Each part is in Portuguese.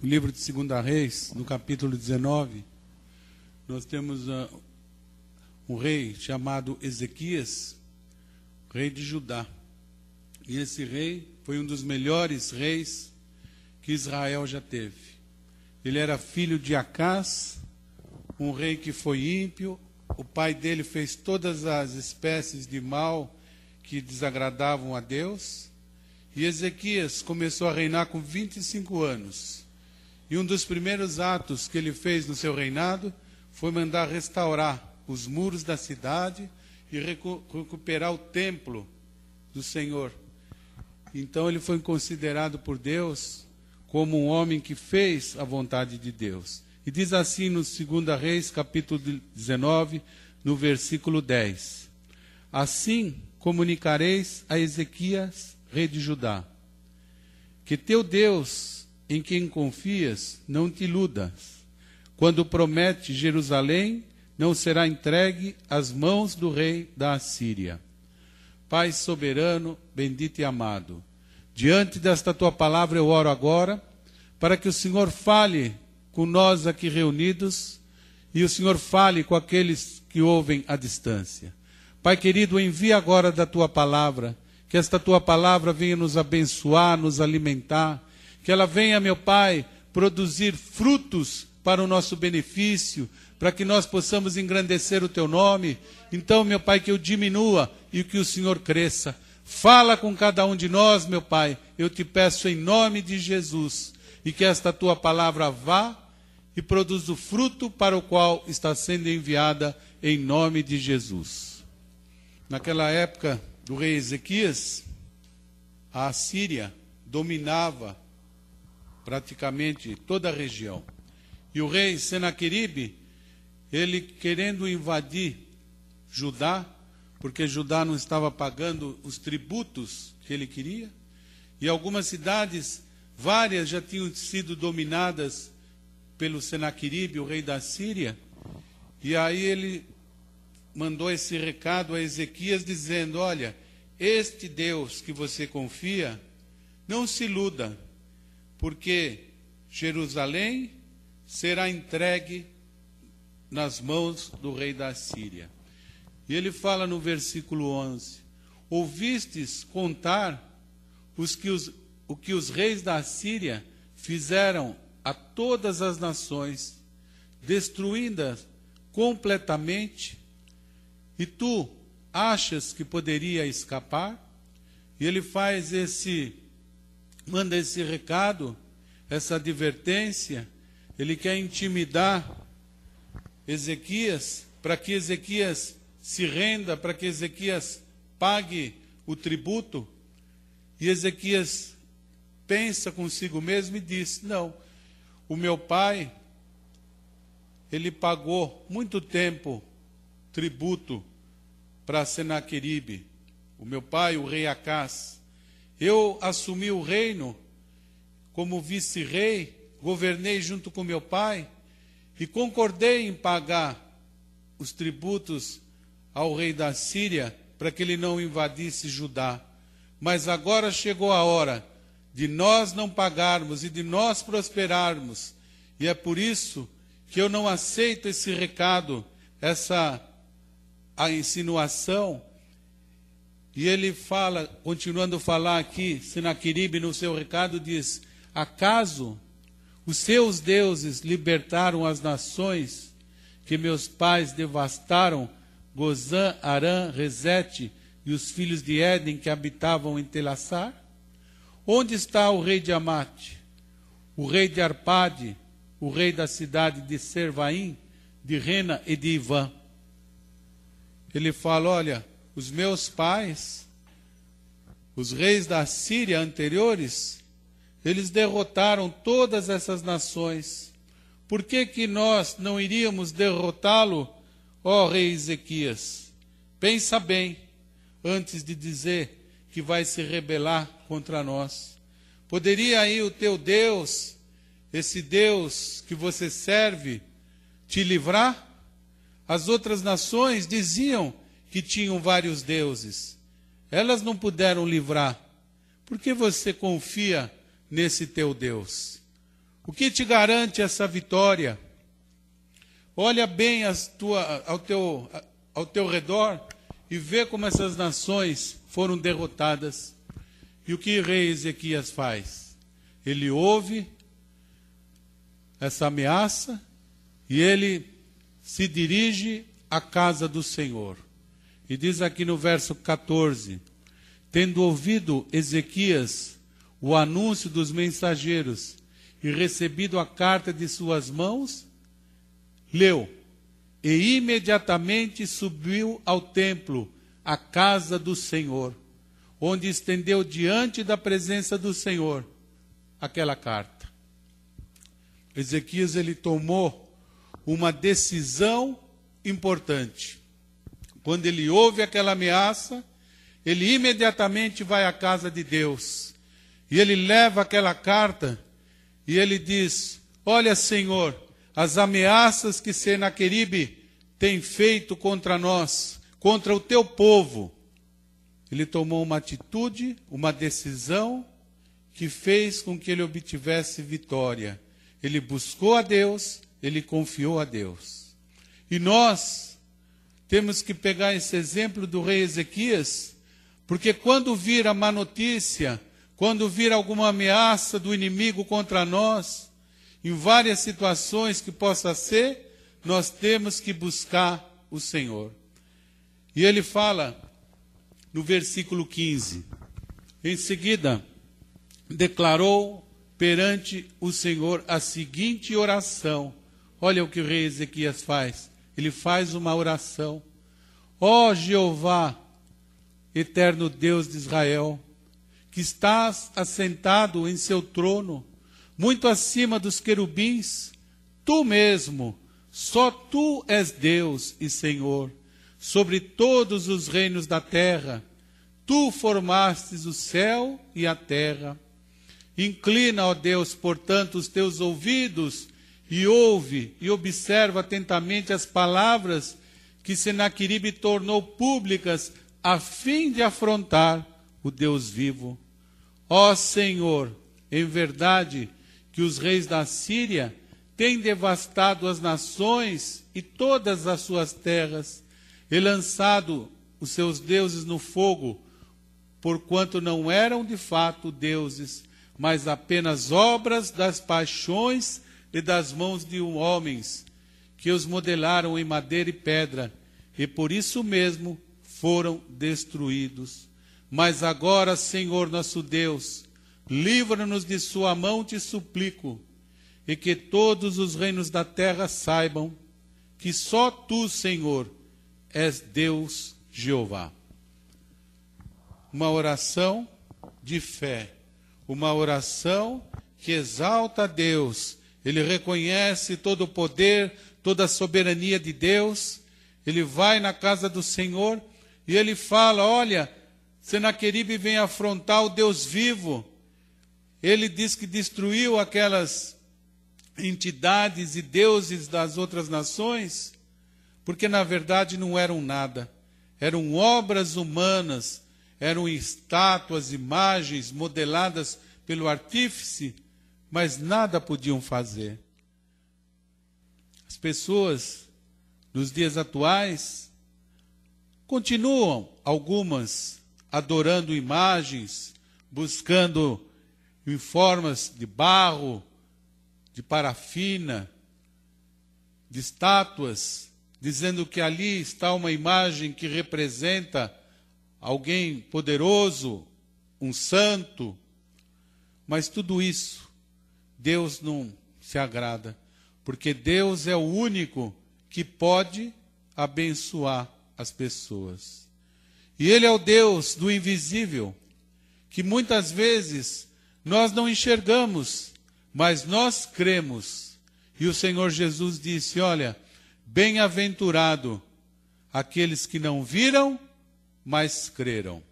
O livro de 2 Reis, no capítulo 19, nós temos um rei chamado Ezequias, rei de Judá. E esse rei foi um dos melhores reis que Israel já teve. Ele era filho de Acás, um rei que foi ímpio. O pai dele fez todas as espécies de mal que desagradavam a Deus. E Ezequias começou a reinar com 25 anos. E um dos primeiros atos que ele fez no seu reinado foi mandar restaurar os muros da cidade e recuperar o templo do Senhor. Então ele foi considerado por Deus como um homem que fez a vontade de Deus. E diz assim no 2 Reis, capítulo 19, no versículo 10. Assim comunicareis a Ezequias, rei de Judá, que teu Deus, em quem confias, não te iludas. Quando promete Jerusalém, não será entregue às mãos do rei da Assíria. Pai soberano, bendito e amado, diante desta tua palavra eu oro agora, para que o Senhor fale com nós aqui reunidos, e o Senhor fale com aqueles que ouvem à distância. Pai querido, envia agora da tua palavra, que esta tua palavra venha nos abençoar, nos alimentar, que ela venha, meu Pai, produzir frutos para o nosso benefício, para que nós possamos engrandecer o teu nome. Então, meu Pai, que eu diminua e que o Senhor cresça. Fala com cada um de nós, meu Pai, eu te peço em nome de Jesus, e que esta tua palavra vá e produza o fruto para o qual está sendo enviada em nome de Jesus. Naquela época do rei Ezequias, a Assíria dominava praticamente toda a região. E o rei Senaqueribe, ele querendo invadir Judá, porque Judá não estava pagando os tributos que ele queria, e algumas cidades, várias, já tinham sido dominadas pelo Senaqueribe, o rei da Síria, e aí ele mandou esse recado a Ezequias dizendo: olha, este Deus que você confia, não se iluda, porque Jerusalém será entregue nas mãos do rei da Síria. E ele fala no versículo 11: ouvistes contar o que os reis da Síria fizeram a todas as nações, destruindo-as completamente, e tu achas que poderia escapar? E ele manda esse recado, essa advertência. Ele quer intimidar Ezequias, para que Ezequias se renda, para que Ezequias pague o tributo. E Ezequias pensa consigo mesmo e diz: não, o meu pai, ele pagou muito tempo tributo para Senaqueribe, o meu pai, o rei Acás. Eu assumi o reino como vice-rei, governei junto com meu pai e concordei em pagar os tributos ao rei da Síria para que ele não invadisse Judá. Mas agora chegou a hora de nós não pagarmos e de nós prosperarmos. E é por isso que eu não aceito esse recado, a insinuação. E ele fala, continuando a falar aqui, Senaqueribe no seu recado diz: acaso os seus deuses libertaram as nações que meus pais devastaram, Gozã, Arã, Rezete e os filhos de Éden que habitavam em Telassar? Onde está o rei de Amate, o rei de Arpade, o rei da cidade de Servaim, de Rena e de Ivã? Ele fala: olha, os meus pais, os reis da Síria anteriores, eles derrotaram todas essas nações. Por que nós não iríamos derrotá-lo, ó rei Ezequias? Pensa bem, antes de dizer que vai se rebelar contra nós. Poderia aí o teu Deus, esse Deus que você serve, te livrar? As outras nações diziam que tinham vários deuses. Elas não puderam livrar. Por que você confia nesse teu Deus? O que te garante essa vitória? Olha bem ao teu redor e vê como essas nações foram derrotadas. E o que o rei Ezequias faz? Ele ouve essa ameaça e ele se dirige à casa do Senhor. E diz aqui no verso 14: tendo ouvido Ezequias o anúncio dos mensageiros e recebido a carta de suas mãos, leu, e imediatamente subiu ao templo, à casa do Senhor, onde estendeu diante da presença do Senhor aquela carta. Ezequias, ele tomou uma decisão importante. Quando ele ouve aquela ameaça, ele imediatamente vai à casa de Deus. E ele leva aquela carta e ele diz: olha, Senhor, as ameaças que Senaqueribe tem feito contra nós, contra o teu povo. Ele tomou uma atitude, uma decisão que fez com que ele obtivesse vitória. Ele buscou a Deus, ele confiou a Deus. E nós temos que pegar esse exemplo do rei Ezequias, porque quando vir a má notícia, quando vir alguma ameaça do inimigo contra nós, em várias situações que possa ser, nós temos que buscar o Senhor. E ele fala no versículo 15, em seguida, declarou perante o Senhor a seguinte oração. Olha o que o rei Ezequias faz. Ele faz uma oração. Ó Jeová, eterno Deus de Israel, que estás assentado em seu trono, muito acima dos querubins, tu mesmo, só tu és Deus e Senhor, sobre todos os reinos da terra. Tu formastes o céu e a terra. Inclina, ó Deus, portanto, os teus ouvidos e ouve e observa atentamente as palavras que Senaqueribe tornou públicas a fim de afrontar o Deus vivo. Ó Senhor, em verdade que os reis da Síria têm devastado as nações e todas as suas terras, e lançado os seus deuses no fogo, porquanto não eram de fato deuses, mas apenas obras das paixões e das mãos de homens, que os modelaram em madeira e pedra, e por isso mesmo foram destruídos. Mas agora, Senhor nosso Deus, livra-nos de sua mão, te suplico, e que todos os reinos da terra saibam que só tu, Senhor, és Deus Jeová. Uma oração de fé, uma oração que exalta a Deus. Ele reconhece todo o poder, toda a soberania de Deus. Ele vai na casa do Senhor e ele fala: olha, Senaqueribe vem afrontar o Deus vivo. Ele diz que destruiu aquelas entidades e deuses das outras nações, porque na verdade não eram nada. Eram obras humanas, eram estátuas, imagens modeladas pelo artífice, mas nada podiam fazer. As pessoas, nos dias atuais, continuam, algumas, adorando imagens, buscando em formas de barro, de parafina, de estátuas, dizendo que ali está uma imagem que representa alguém poderoso, um santo. Mas tudo isso, Deus não se agrada, porque Deus é o único que pode abençoar as pessoas. E Ele é o Deus do invisível, que muitas vezes nós não enxergamos, mas nós cremos. E o Senhor Jesus disse: olha, bem-aventurado aqueles que não viram, mas creram.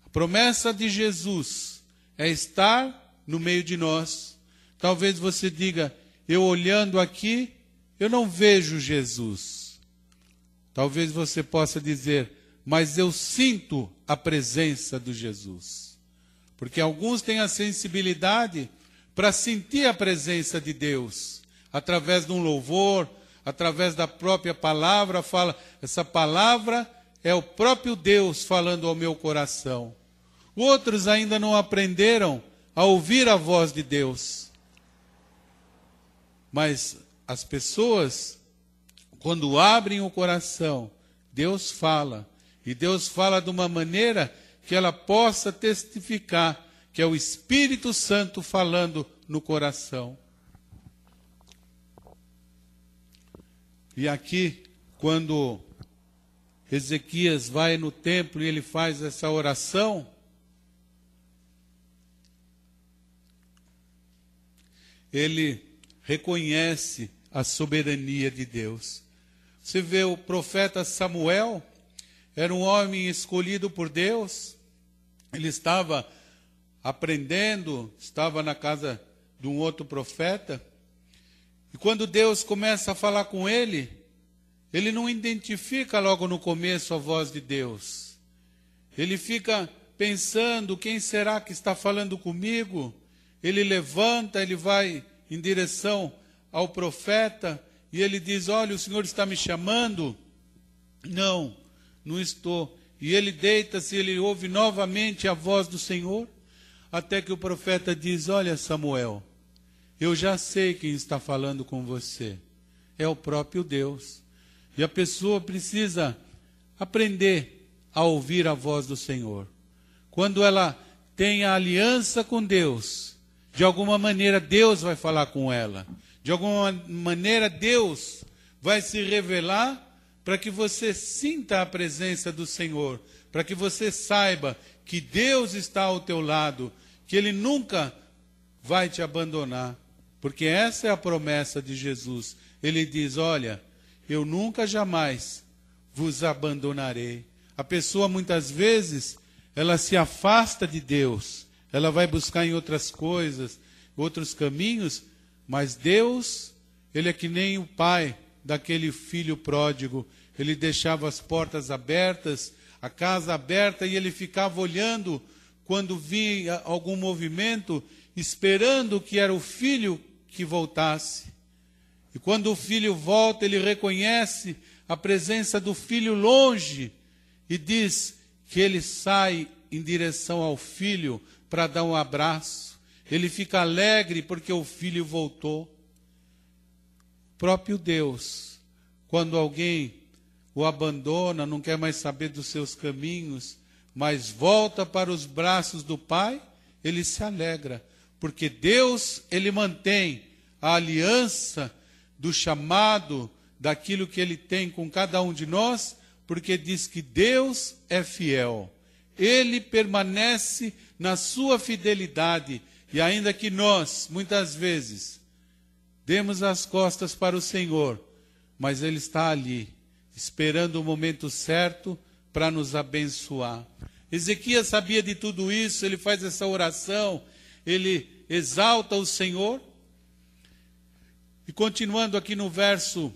A promessa de Jesus é estar no meio de nós. Talvez você diga: eu olhando aqui, eu não vejo Jesus. Talvez você possa dizer: mas eu sinto a presença do Jesus. Porque alguns têm a sensibilidade para sentir a presença de Deus, através de um louvor, através da própria palavra. Fala, essa palavra é o próprio Deus falando ao meu coração. Outros ainda não aprenderam a ouvir a voz de Deus. Mas as pessoas, quando abrem o coração, Deus fala. E Deus fala de uma maneira que ela possa testificar que é o Espírito Santo falando no coração. E aqui, quando Ezequias vai no templo e ele faz essa oração, ele reconhece a soberania de Deus. Você vê o profeta Samuel, era um homem escolhido por Deus, ele estava aprendendo, estava na casa de um outro profeta, e quando Deus começa a falar com ele, ele não identifica logo no começo a voz de Deus. Ele fica pensando, quem será que está falando comigo? Ele levanta, ele vai em direção ao profeta, e ele diz, olha, o Senhor está me chamando? Não, não estou. E ele deita-se, ele ouve novamente a voz do Senhor, até que o profeta diz, olha Samuel, eu já sei quem está falando com você. É o próprio Deus. E a pessoa precisa aprender a ouvir a voz do Senhor. Quando ela tem a aliança com Deus, de alguma maneira Deus vai falar com ela. De alguma maneira Deus vai se revelar para que você sinta a presença do Senhor, para que você saiba que Deus está ao teu lado, que Ele nunca vai te abandonar, porque essa é a promessa de Jesus. Ele diz, olha, eu nunca jamais vos abandonarei. A pessoa muitas vezes, ela se afasta de Deus, ela vai buscar em outras coisas, outros caminhos, mas Deus, Ele é que nem o pai daquele filho pródigo. Ele deixava as portas abertas, a casa aberta, e ele ficava olhando quando via algum movimento, esperando que era o filho que voltasse. E quando o filho volta, ele reconhece a presença do filho longe e diz que ele sai em direção ao filho para dar um abraço. Ele fica alegre porque o filho voltou. O próprio Deus, quando alguém o abandona, não quer mais saber dos seus caminhos, mas volta para os braços do Pai, ele se alegra, porque Deus, Ele mantém a aliança do chamado, daquilo que Ele tem com cada um de nós, porque diz que Deus é fiel. Ele permanece na sua fidelidade, e ainda que nós, muitas vezes, demos as costas para o Senhor, mas Ele está ali, esperando o momento certo para nos abençoar. Ezequias sabia de tudo isso, ele faz essa oração, ele exalta o Senhor. E continuando aqui no verso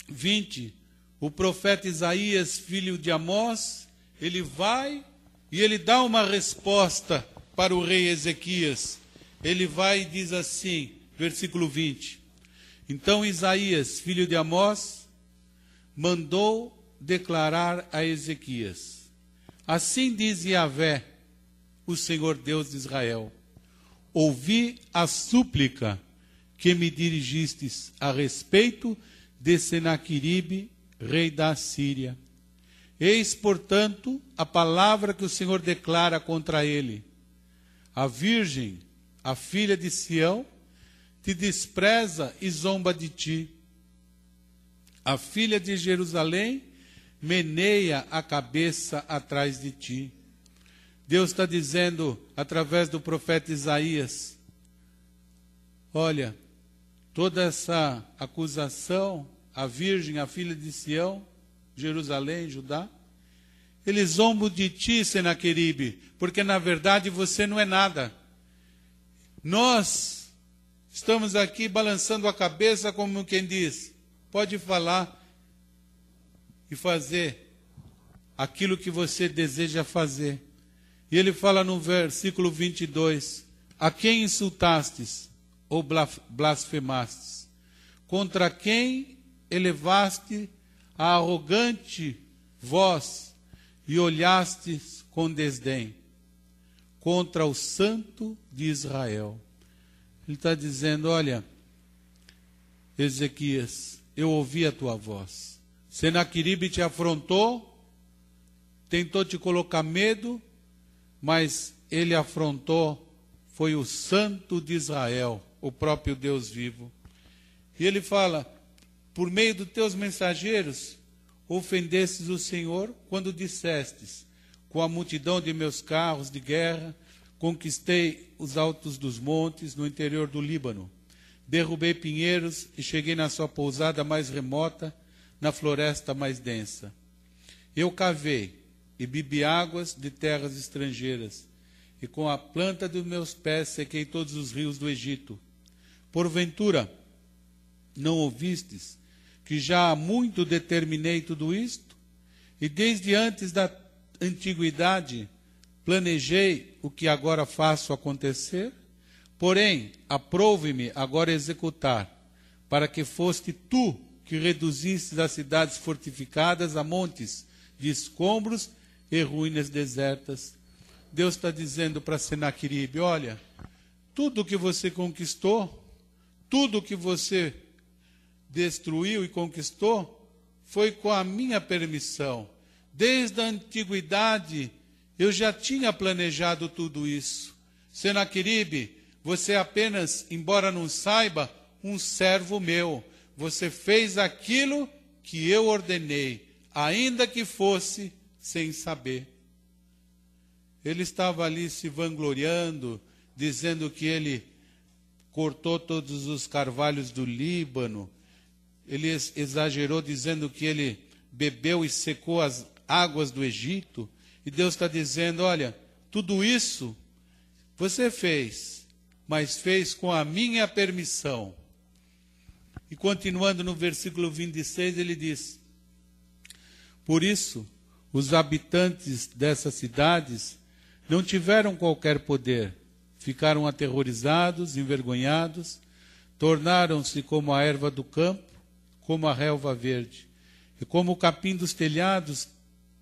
20, o profeta Isaías, filho de Amós, ele vai e ele dá uma resposta para o rei Ezequias. Ele vai e diz assim, versículo 20, então Isaías, filho de Amós, mandou declarar a Ezequias, assim diz Yahvé, o Senhor Deus de Israel, ouvi a súplica que me dirigistes a respeito de Senaqueribe, rei da Assíria. Eis, portanto, a palavra que o Senhor declara contra ele. A virgem, a filha de Sião, te despreza e zomba de ti. A filha de Jerusalém meneia a cabeça atrás de ti. Deus está dizendo, através do profeta Isaías, olha, toda essa acusação, a virgem, a filha de Sião, Jerusalém, Judá, eles zombam de ti, Senaqueribe, porque na verdade você não é nada. Nós estamos aqui balançando a cabeça como quem diz, pode falar e fazer aquilo que você deseja fazer. E ele fala no versículo 22, A quem insultastes ou blasfemastes? Contra quem elevaste a arrogante voz e olhastes com desdém? Contra o Santo de Israel. Ele está dizendo, olha, Ezequias, eu ouvi a tua voz. Senaqueribe te afrontou, tentou te colocar medo, mas ele afrontou, foi o Santo de Israel, o próprio Deus vivo. E ele fala, por meio dos teus mensageiros, ofendestes o Senhor quando dissestes, com a multidão de meus carros de guerra, conquistei os altos dos montes no interior do Líbano. Derrubei pinheiros e cheguei na sua pousada mais remota, na floresta mais densa. Eu cavei e bebi águas de terras estrangeiras, e com a planta dos meus pés sequei todos os rios do Egito. Porventura, não ouvistes que já há muito determinei tudo isto? E desde antes da antiguidade planejei o que agora faço acontecer? Porém, aprouve-me agora executar, para que foste tu que reduzistes as cidades fortificadas a montes de escombros e ruínas desertas. Deus está dizendo para Senaqueribe, olha, tudo que você conquistou, tudo que você destruiu e conquistou, foi com a minha permissão. Desde a antiguidade, eu já tinha planejado tudo isso. Senaqueribe, você é apenas, embora não saiba, um servo meu. Você fez aquilo que eu ordenei, ainda que fosse sem saber. Ele estava ali se vangloriando, dizendo que ele cortou todos os carvalhos do Líbano. Ele exagerou dizendo que ele bebeu e secou as águas do Egito. E Deus está dizendo, olha, tudo isso você fez, mas fez com a minha permissão. E continuando no versículo 26, ele diz, por isso, os habitantes dessas cidades não tiveram qualquer poder, ficaram aterrorizados, envergonhados, tornaram-se como a erva do campo, como a relva verde, e como o capim dos telhados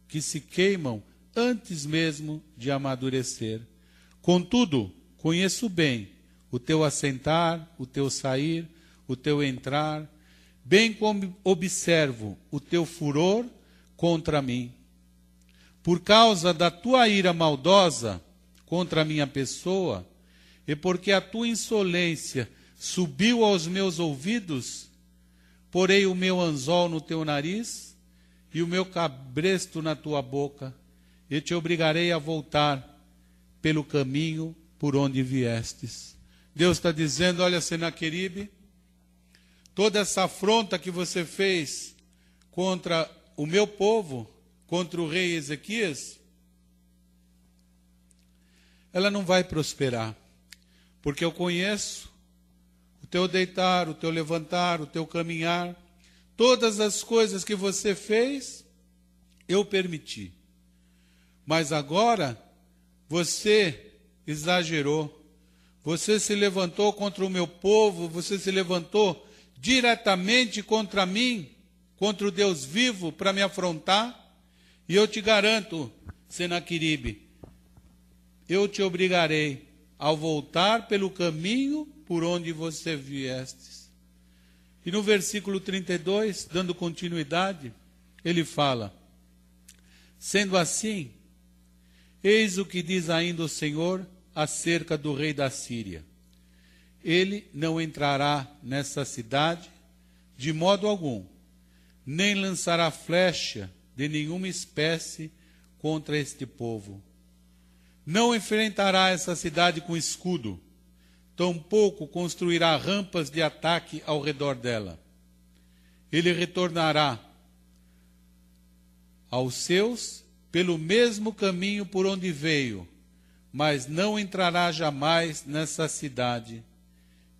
que se queimam antes mesmo de amadurecer. Contudo, conheço bem o teu assentar, o teu sair, o teu entrar, bem como observo o teu furor contra mim. Por causa da tua ira maldosa contra a minha pessoa, e porque a tua insolência subiu aos meus ouvidos, porei o meu anzol no teu nariz e o meu cabresto na tua boca, e te obrigarei a voltar pelo caminho por onde viestes. Deus está dizendo, olha, Senaqueribe, toda essa afronta que você fez contra o meu povo, contra o rei Ezequias, ela não vai prosperar, porque eu conheço o teu deitar, o teu levantar, o teu caminhar, todas as coisas que você fez, eu permiti. Mas agora, você exagerou, você se levantou contra o meu povo, você se levantou diretamente contra mim, contra o Deus vivo, para me afrontar, e eu te garanto, Senaqueribe, eu te obrigarei ao voltar pelo caminho por onde você viestes. E no versículo 32, dando continuidade, ele fala, sendo assim, eis o que diz ainda o Senhor acerca do rei da Síria. Ele não entrará nessa cidade de modo algum, nem lançará flecha de nenhuma espécie contra este povo. Não enfrentará essa cidade com escudo, tampouco construirá rampas de ataque ao redor dela. Ele retornará aos seus pelo mesmo caminho por onde veio, mas não entrará jamais nessa cidade.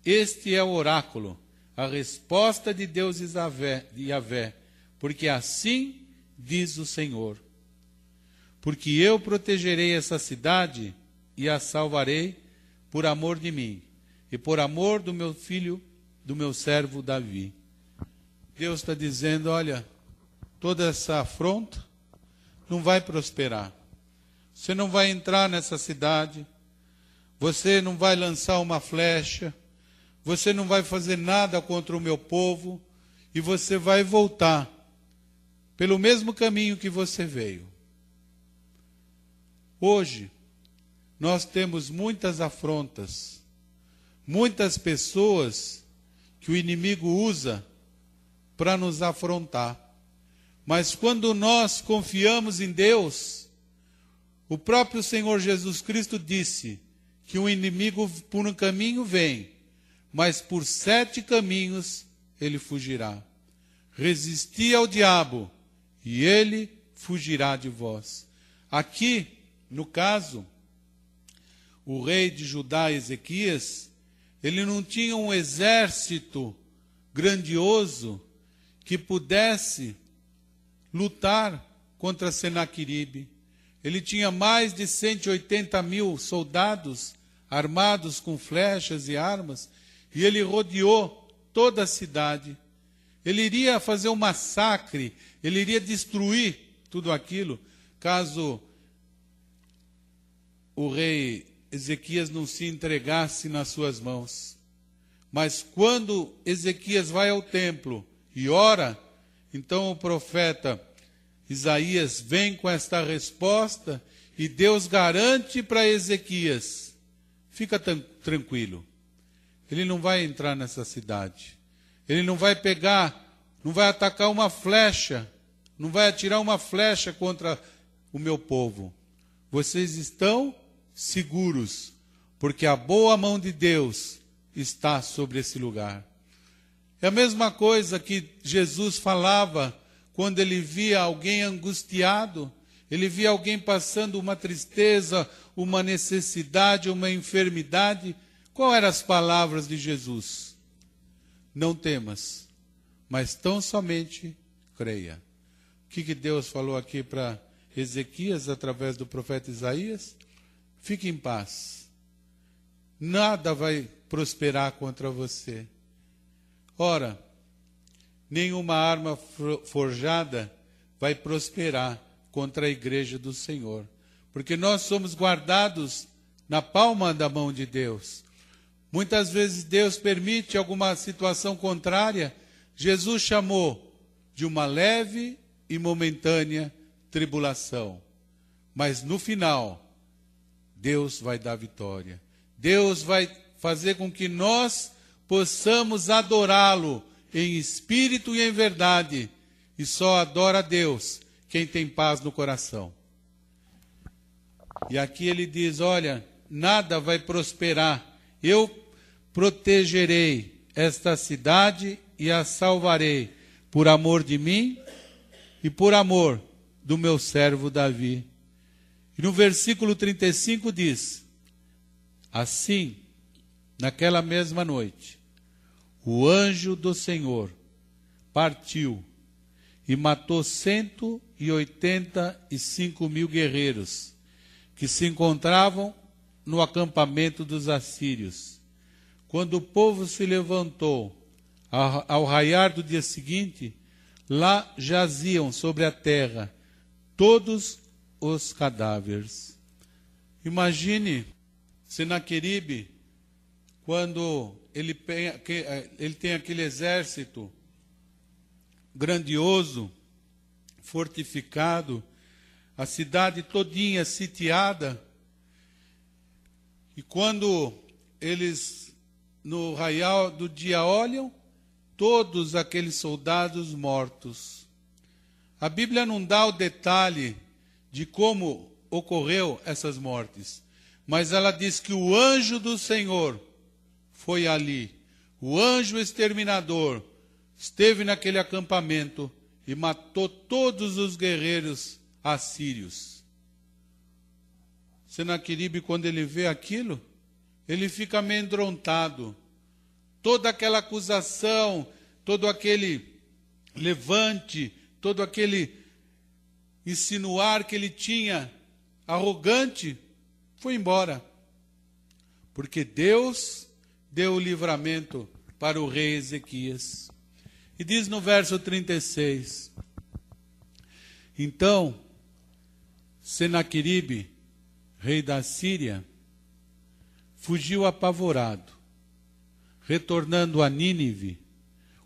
Este é o oráculo, a resposta de Deus de Yahvé, porque assim diz o Senhor. Porque eu protegerei essa cidade e a salvarei, por amor de mim e por amor do meu filho, do meu servo Davi. Deus está dizendo, olha, toda essa afronta não vai prosperar. Você não vai entrar nessa cidade, você não vai lançar uma flecha, você não vai fazer nada contra o meu povo, e você vai voltar pelo mesmo caminho que você veio. Hoje, nós temos muitas afrontas, muitas pessoas que o inimigo usa para nos afrontar. Mas quando nós confiamos em Deus, o próprio Senhor Jesus Cristo disse que o inimigo por um caminho vem, mas por 7 caminhos ele fugirá. Resisti ao diabo, e ele fugirá de vós. Aqui, no caso, o rei de Judá, Ezequias, ele não tinha um exército grandioso que pudesse lutar contra Senaqueribe. Ele tinha mais de 180.000 soldados armados com flechas e armas, e ele rodeou toda a cidade. Ele iria fazer um massacre, ele iria destruir tudo aquilo, caso o rei Ezequias não se entregasse nas suas mãos. Mas quando Ezequias vai ao templo e ora, então o profeta Isaías vem com esta resposta, e Deus garante para Ezequias, fica tranquilo, ele não vai entrar nessa cidade, ele não vai pegar, não vai atacar uma flecha, não vai atirar uma flecha contra o meu povo. Vocês estão seguros, porque a boa mão de Deus está sobre esse lugar. É a mesma coisa que Jesus falava quando ele via alguém angustiado, ele via alguém passando uma tristeza, uma necessidade, uma enfermidade. Qual eram as palavras de Jesus? Não temas, mas tão somente creia. O que Deus falou aqui para Ezequias através do profeta Isaías? Fique em paz. Nada vai prosperar contra você. Ora, nenhuma arma forjada vai prosperar contra a igreja do Senhor, porque nós somos guardados na palma da mão de Deus. Muitas vezes Deus permite alguma situação contrária. Jesus chamou de uma leve e momentânea tribulação, mas no final Deus vai dar vitória. Deus vai fazer com que nós possamos adorá-lo em espírito e em verdade. E só adora a Deus quem tem paz no coração. E aqui ele diz, olha, nada vai prosperar. Eu protegerei esta cidade e a salvarei por amor de mim e por amor do meu servo Davi. E no versículo 35 diz, assim, naquela mesma noite, o anjo do Senhor partiu e matou 185.000 guerreiros que se encontravam no acampamento dos assírios. Quando o povo se levantou ao raiar do dia seguinte, lá jaziam sobre a terra todos os cadáveres. Imagine Senaqueribe, quando ele tem aquele exército grandioso, fortificado, a cidade todinha sitiada, e quando eles no raiar do dia olham, todos aqueles soldados mortos. A Bíblia não dá o detalhe de como ocorreu essas mortes, mas ela diz que o anjo do Senhor foi ali, o anjo exterminador esteve naquele acampamento e matou todos os guerreiros assírios. Senaqueribe, quando ele vê aquilo, ele fica amedrontado. Toda aquela acusação, todo aquele levante, todo aquele insinuar que ele tinha arrogante, foi embora. porque Deus deu o livramento para o rei Ezequias. E diz no verso 36, então Senaqueribe, rei da Síria, fugiu apavorado, retornando a Nínive,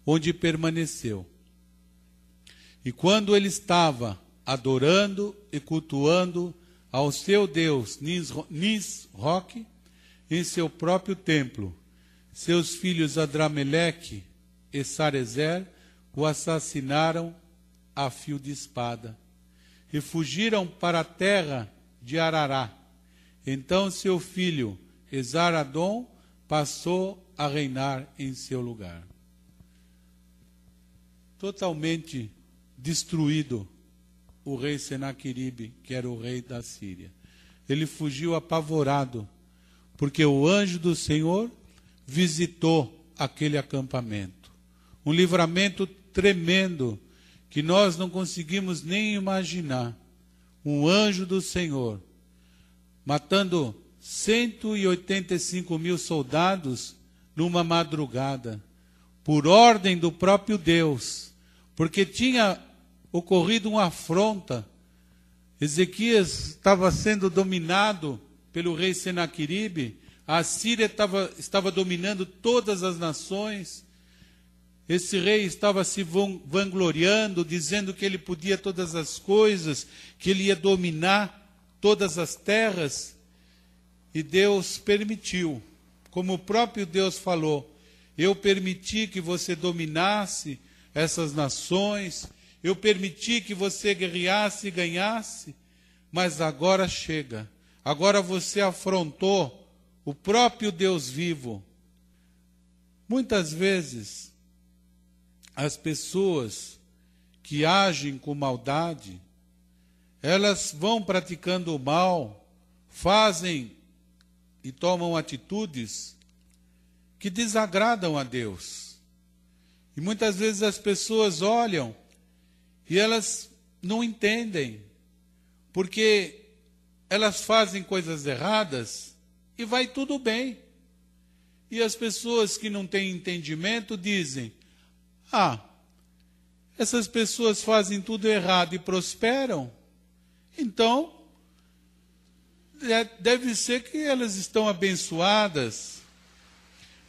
onde permaneceu. E quando ele estava adorando e cultuando ao seu Deus Nisroque, em seu próprio templo, seus filhos Adrameleque e Sarezer o assassinaram a fio de espada e fugiram para a terra de Arará. Então seu filho Esaradom passou a reinar em seu lugar. Totalmente destruído o rei Senaqueribe, que era o rei da Síria. Ele fugiu apavorado, porque o anjo do Senhor visitou aquele acampamento. Um livramento tremendo, que nós não conseguimos nem imaginar. Um anjo do Senhor, matando 185 mil soldados numa madrugada, por ordem do próprio Deus, porque tinha ocorrido uma afronta. Ezequias estava sendo dominado pelo rei Senaqueribe, a Síria estava dominando todas as nações. Esse rei estava se vangloriando, dizendo que ele podia todas as coisas, que ele ia dominar todas as terras. E Deus permitiu, como o próprio Deus falou, eu permiti que você dominasse essas nações, eu permiti que você guerreasse e ganhasse, mas agora chega. Agora você afrontou o próprio Deus vivo. Muitas vezes, as pessoas que agem com maldade, elas vão praticando o mal, fazem e tomam atitudes que desagradam a Deus. E muitas vezes as pessoas olham e elas não entendem, porque elas fazem coisas erradas e vai tudo bem. E as pessoas que não têm entendimento dizem, essas pessoas fazem tudo errado e prosperam, então deve ser que elas estão abençoadas.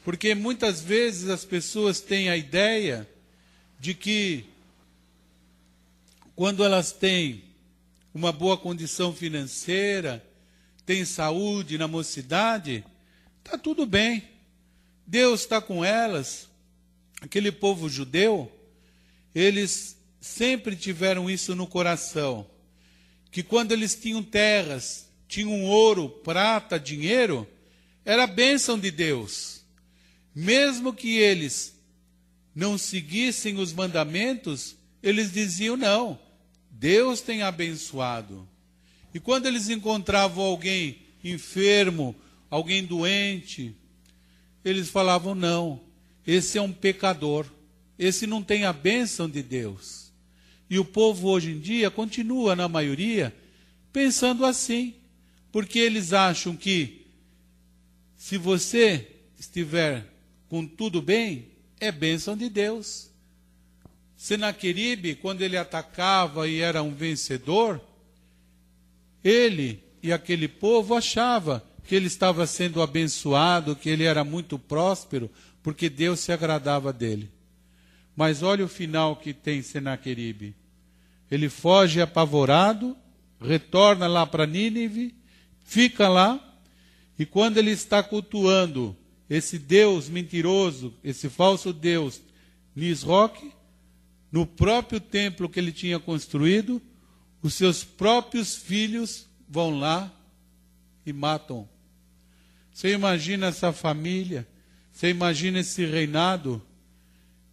Porque muitas vezes as pessoas têm a ideia de que quando elas têm uma boa condição financeira, têm saúde na mocidade, está tudo bem. Deus está com elas. Aquele povo judeu, eles sempre tiveram isso no coração, que quando eles tinham terras, tinham ouro, prata, dinheiro, era a bênção de Deus. Mesmo que eles não seguissem os mandamentos, eles diziam, não, Deus tem abençoado. E quando eles encontravam alguém enfermo, alguém doente, eles falavam, não, esse é um pecador, esse não tem a bênção de Deus. E o povo hoje em dia continua, na maioria, pensando assim, porque eles acham que se você estiver com tudo bem, é bênção de Deus. Senaqueribe, quando ele atacava e era um vencedor, ele e aquele povo achava que ele estava sendo abençoado, que ele era muito próspero, porque Deus se agradava dele. Mas olha o final que tem Senaqueribe. Ele foge apavorado, retorna lá para Nínive, fica lá, e quando ele está cultuando esse Deus mentiroso, esse falso Deus Nisroque, no próprio templo que ele tinha construído, os seus próprios filhos vão lá e matam. Você imagina essa família, você imagina esse reinado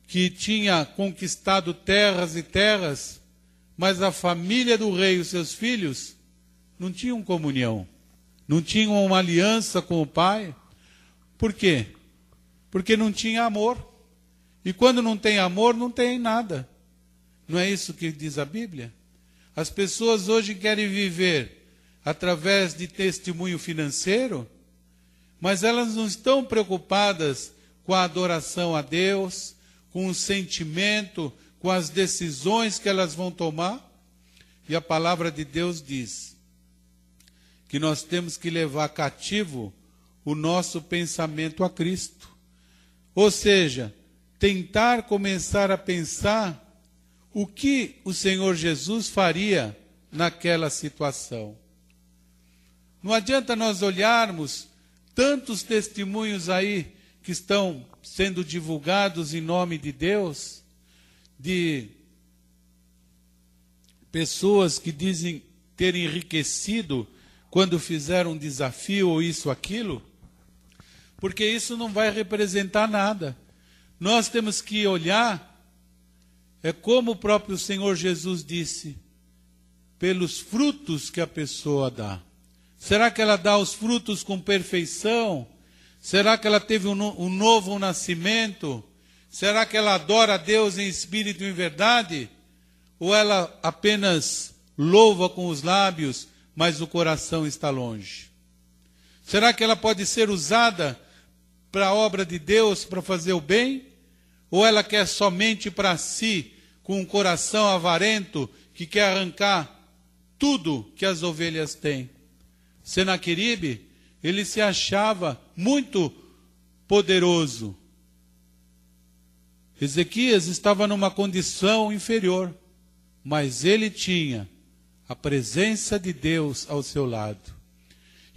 que tinha conquistado terras e terras, mas a família do rei e os seus filhos não tinham comunhão, não tinham uma aliança com o pai. Por quê? Porque não tinha amor. E quando não tem amor, não tem nada. Não é isso que diz a Bíblia? As pessoas hoje querem viver através de testemunho financeiro, mas elas não estão preocupadas com a adoração a Deus, com o sentimento, com as decisões que elas vão tomar. E a palavra de Deus diz que nós temos que levar cativo o nosso pensamento a Cristo. Ou seja, tentar começar a pensar o que o Senhor Jesus faria naquela situação. Não adianta nós olharmos tantos testemunhos aí que estão sendo divulgados em nome de Deus, de pessoas que dizem ter enriquecido quando fizeram um desafio ou isso, aquilo, porque isso não vai representar nada. Nós temos que olhar, é como o próprio Senhor Jesus disse, pelos frutos que a pessoa dá. Será que ela dá os frutos com perfeição? Será que ela teve um novo nascimento? Será que ela adora a Deus em espírito e em verdade? Ou ela apenas louva com os lábios, mas o coração está longe? Será que ela pode ser usada para a obra de Deus, para fazer o bem? Ou ela quer somente para si, com um coração avarento, que quer arrancar tudo que as ovelhas têm? Senaqueribe, ele se achava muito poderoso. Ezequias estava numa condição inferior, mas ele tinha a presença de Deus ao seu lado.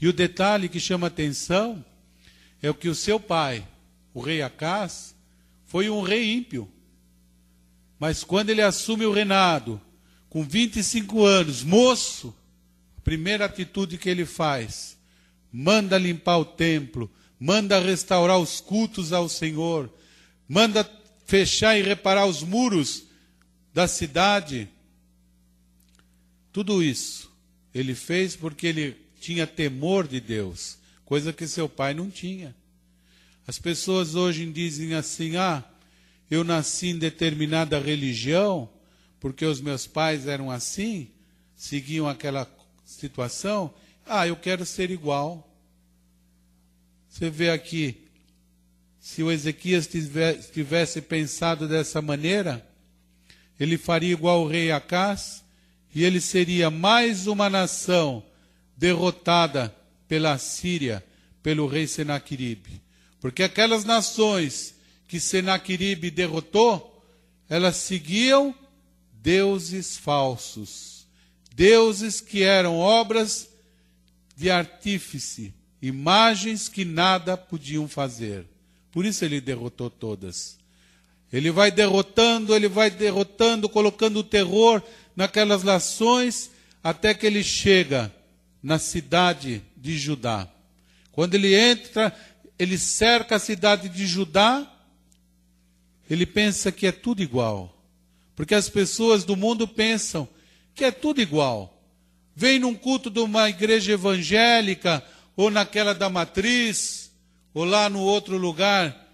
E o detalhe que chama atenção é o que o seu pai, o rei Acás, foi um rei ímpio. Mas quando ele assume o reinado, com 25 anos, moço, a primeira atitude que ele faz, manda limpar o templo, manda restaurar os cultos ao Senhor, manda fechar e reparar os muros da cidade. Tudo isso ele fez porque ele tinha temor de Deus, coisa que seu pai não tinha. As pessoas hoje dizem assim, eu nasci em determinada religião, porque os meus pais eram assim, seguiam aquela situação, eu quero ser igual. Você vê aqui, se o Ezequias tivesse pensado dessa maneira, ele faria igual o rei Acás, e ele seria mais uma nação derrotada pela Síria, pelo rei Senaqueribe. Porque aquelas nações que Senaqueribe derrotou, elas seguiam deuses falsos, deuses que eram obras de artífice, imagens que nada podiam fazer. Por isso ele derrotou todas. Ele vai derrotando, colocando o terror naquelas nações, até que ele chega na cidade de Judá. Quando ele entra, ele cerca a cidade de Judá, ele pensa que é tudo igual. Porque as pessoas do mundo pensam que é tudo igual. Vem num culto de uma igreja evangélica, ou naquela da matriz, ou lá no outro lugar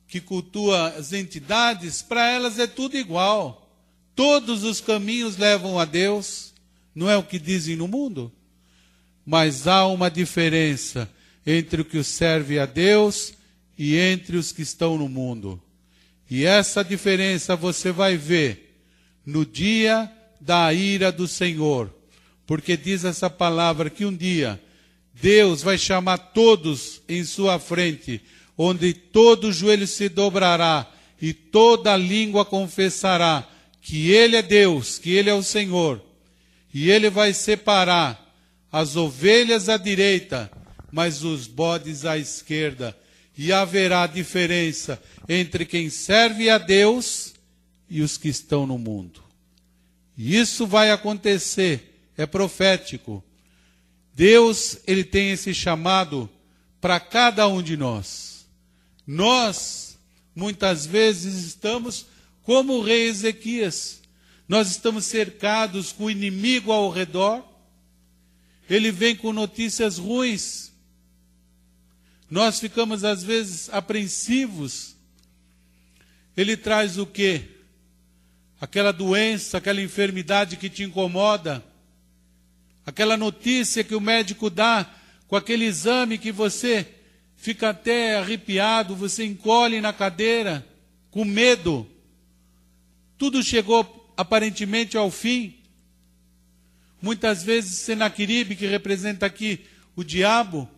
que cultua as entidades, para elas é tudo igual. Todos os caminhos levam a Deus, não é o que dizem no mundo? Mas há uma diferença entre o que serve a Deus e entre os que estão no mundo. E essa diferença você vai ver no dia da ira do Senhor. Porque diz essa palavra que um dia Deus vai chamar todos em sua frente, onde todo joelho se dobrará e toda língua confessará que Ele é Deus, que Ele é o Senhor. E Ele vai separar as ovelhas à direita, mas os bodes à esquerda. E haverá diferença entre quem serve a Deus e os que estão no mundo. E isso vai acontecer, é profético. Deus, Ele tem esse chamado para cada um de nós. Nós, muitas vezes, estamos como o rei Ezequias. Nós estamos cercados com o inimigo ao redor. Ele vem com notícias ruins. Nós ficamos, às vezes, apreensivos. Ele traz o quê? Aquela doença, aquela enfermidade que te incomoda. Aquela notícia que o médico dá com aquele exame que você fica até arrepiado, você encolhe na cadeira, com medo. Tudo chegou aparentemente ao fim. Muitas vezes Senaqueribe, que representa aqui o diabo,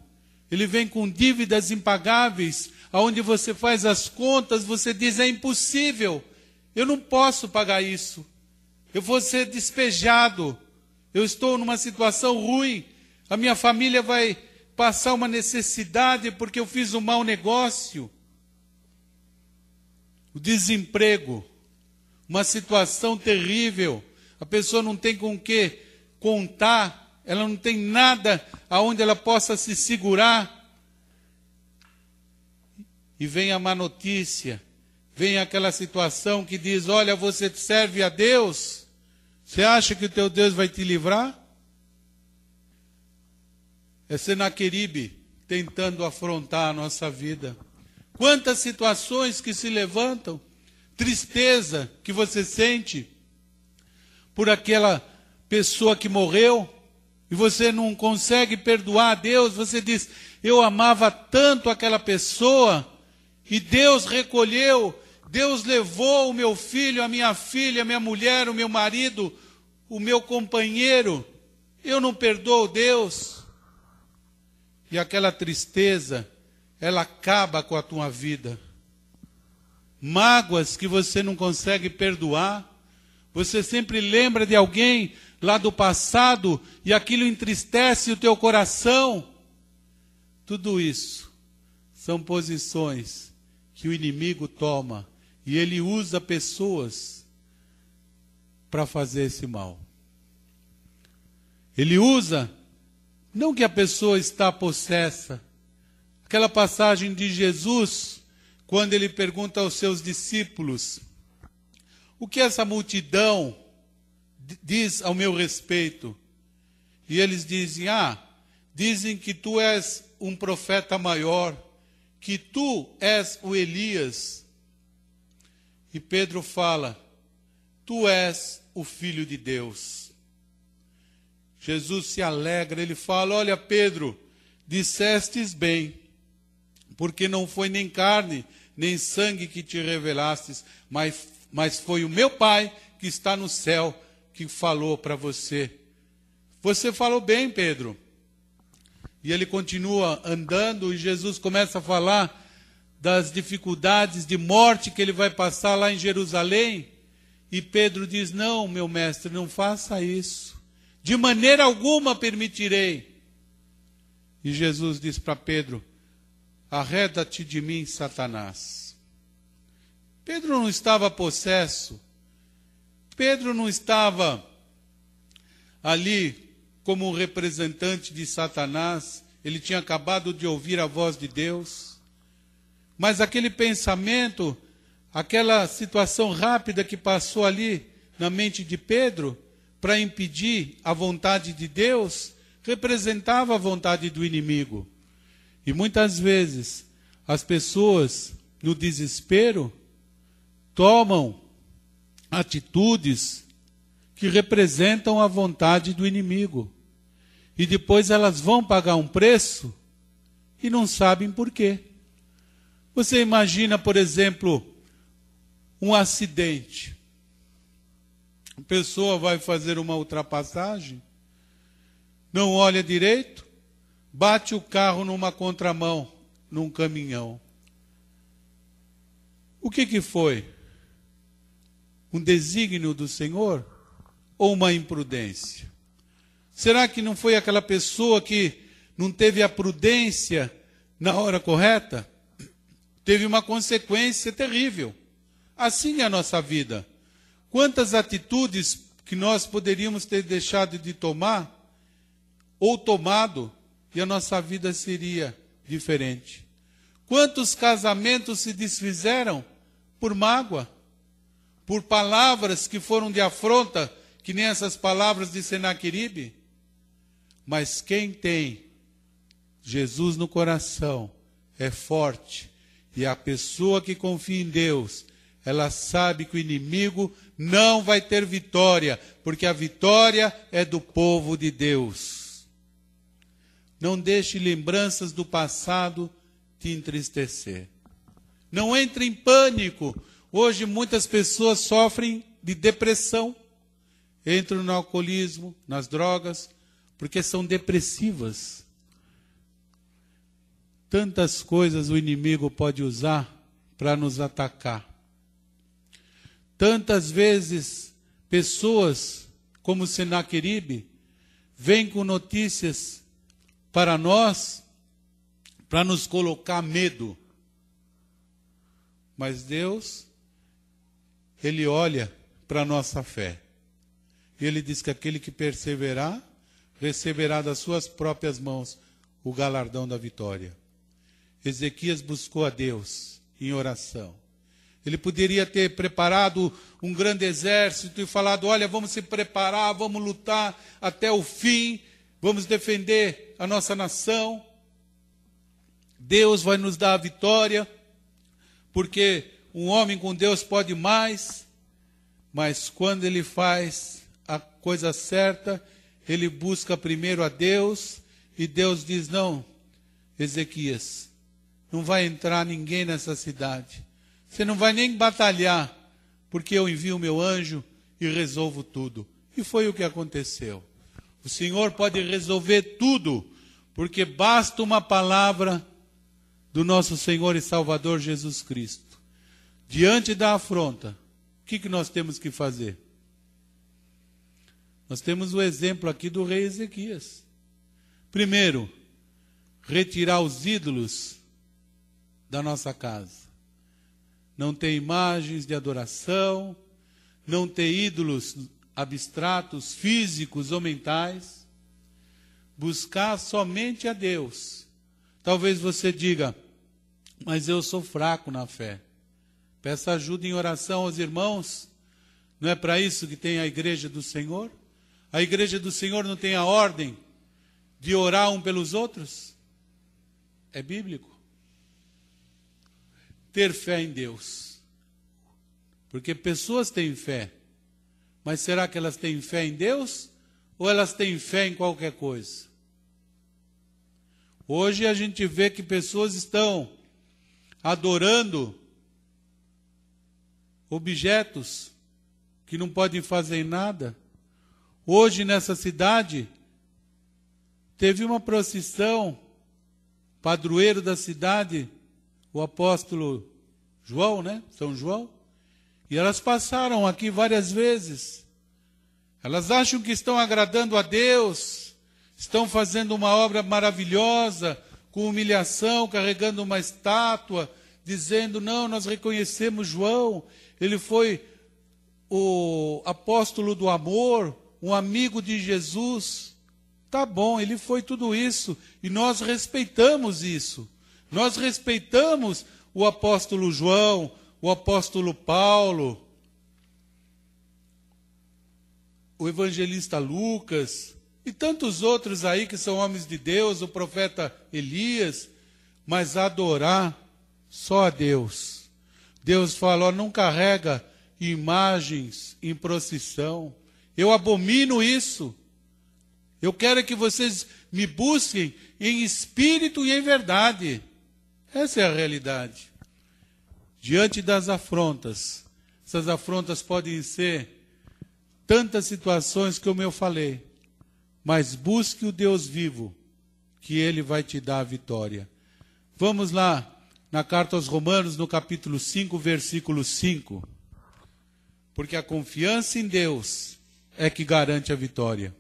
ele vem com dívidas impagáveis, aonde você faz as contas, você diz, é impossível, eu não posso pagar isso, eu vou ser despejado, eu estou numa situação ruim, a minha família vai passar uma necessidade porque eu fiz um mau negócio. O desemprego, uma situação terrível, a pessoa não tem com o que contar, ela não tem nada aonde ela possa se segurar. E vem a má notícia, vem aquela situação que diz, olha, você serve a Deus, você acha que o teu Deus vai te livrar? É Senaqueribe tentando afrontar a nossa vida. Quantas situações que se levantam, tristeza que você sente por aquela pessoa que morreu, e você não consegue perdoar a Deus, você diz, eu amava tanto aquela pessoa, e Deus recolheu, Deus levou o meu filho, a minha filha, a minha mulher, o meu marido, o meu companheiro, eu não perdoo Deus. E aquela tristeza, ela acaba com a tua vida. Mágoas que você não consegue perdoar, você sempre lembra de alguém lá do passado e aquilo entristece o teu coração. Tudo isso são posições que o inimigo toma e ele usa pessoas para fazer esse mal. Ele usa, não que a pessoa está possessa. Aquela passagem de Jesus, quando ele pergunta aos seus discípulos, o que essa multidão diz ao meu respeito? E eles dizem, dizem que tu és um profeta maior, que tu és o Elias. E Pedro fala, tu és o Filho de Deus. Jesus se alegra, ele fala, olha Pedro, dissestes bem, porque não foi nem carne, nem sangue que te revelastes, mas foi o meu Pai que está no céu que falou para você. Você falou bem, Pedro. E ele continua andando e Jesus começa a falar das dificuldades de morte que ele vai passar lá em Jerusalém. E Pedro diz, não, meu mestre, não faça isso. De maneira alguma permitirei. E Jesus diz para Pedro, arreda-te de mim, Satanás. Pedro não estava possesso. Pedro não estava ali como um representante de Satanás. Ele tinha acabado de ouvir a voz de Deus. Mas aquele pensamento, aquela situação rápida que passou ali na mente de Pedro, para impedir a vontade de Deus, representava a vontade do inimigo. E muitas vezes, as pessoas, no desespero, tomam atitudes que representam a vontade do inimigo. E depois elas vão pagar um preço e não sabem por quê. Você imagina, por exemplo, um acidente. A pessoa vai fazer uma ultrapassagem, não olha direito, bate o carro numa contramão, num caminhão. O que foi? Um desígnio do Senhor ou uma imprudência? Será que não foi aquela pessoa que não teve a prudência na hora correta? Teve uma consequência terrível. Assim é a nossa vida. Quantas atitudes que nós poderíamos ter deixado de tomar ou tomado e a nossa vida seria diferente. Quantos casamentos se desfizeram por mágoa, por palavras que foram de afronta, que nem essas palavras de Senaqueribe? Mas quem tem Jesus no coração é forte. E a pessoa que confia em Deus, ela sabe que o inimigo não vai ter vitória, porque a vitória é do povo de Deus. Não deixe lembranças do passado te entristecer. Não entre em pânico. Hoje muitas pessoas sofrem de depressão. Entram no alcoolismo, nas drogas, porque são depressivas. Tantas coisas o inimigo pode usar para nos atacar. Tantas vezes pessoas como Senaqueribe vêm com notícias para nós, para nos colocar medo. Mas Deus, Ele olha para a nossa fé. E Ele diz que aquele que perseverar, receberá das suas próprias mãos o galardão da vitória. Ezequias buscou a Deus em oração. Ele poderia ter preparado um grande exército e falado, olha, vamos se preparar, vamos lutar até o fim, vamos defender a nossa nação. Deus vai nos dar a vitória, porque um homem com Deus pode mais, mas quando ele faz a coisa certa, ele busca primeiro a Deus, e Deus diz, não, Ezequias, não vai entrar ninguém nessa cidade. Você não vai nem batalhar, porque eu envio o meu anjo e resolvo tudo. E foi o que aconteceu. O Senhor pode resolver tudo, porque basta uma palavra do nosso Senhor e Salvador Jesus Cristo. Diante da afronta, o que nós temos que fazer? Nós temos o exemplo aqui do rei Ezequias. Primeiro, retirar os ídolos da nossa casa. Não ter imagens de adoração, não ter ídolos abstratos, físicos ou mentais. Buscar somente a Deus. Talvez você diga, mas eu sou fraco na fé. Peça ajuda em oração aos irmãos. Não é para isso que tem a igreja do Senhor? A igreja do Senhor não tem a ordem de orar um pelos outros? É bíblico. Ter fé em Deus. Porque pessoas têm fé. Mas será que elas têm fé em Deus? Ou elas têm fé em qualquer coisa? Hoje a gente vê que pessoas estão adorando objetos que não podem fazer nada. Hoje nessa cidade teve uma procissão, padroeiro da cidade, o apóstolo João, né? São João. E elas passaram aqui várias vezes. Elas acham que estão agradando a Deus, estão fazendo uma obra maravilhosa, com humilhação, carregando uma estátua, dizendo, não, nós reconhecemos João, ele foi o apóstolo do amor, um amigo de Jesus. Tá bom, ele foi tudo isso, e nós respeitamos isso. Nós respeitamos o apóstolo João, o apóstolo Paulo, o evangelista Lucas, e tantos outros aí que são homens de Deus, o profeta Elias, mas adorar só a Deus. Deus fala, não carrega imagens em procissão. Eu abomino isso. Eu quero que vocês me busquem em espírito e em verdade. Essa é a realidade. Diante das afrontas, essas afrontas podem ser tantas situações como eu falei, mas busque o Deus vivo, que Ele vai te dar a vitória. Vamos lá, na carta aos Romanos, no capítulo 5, versículo 5. Porque a confiança em Deus é que garante a vitória.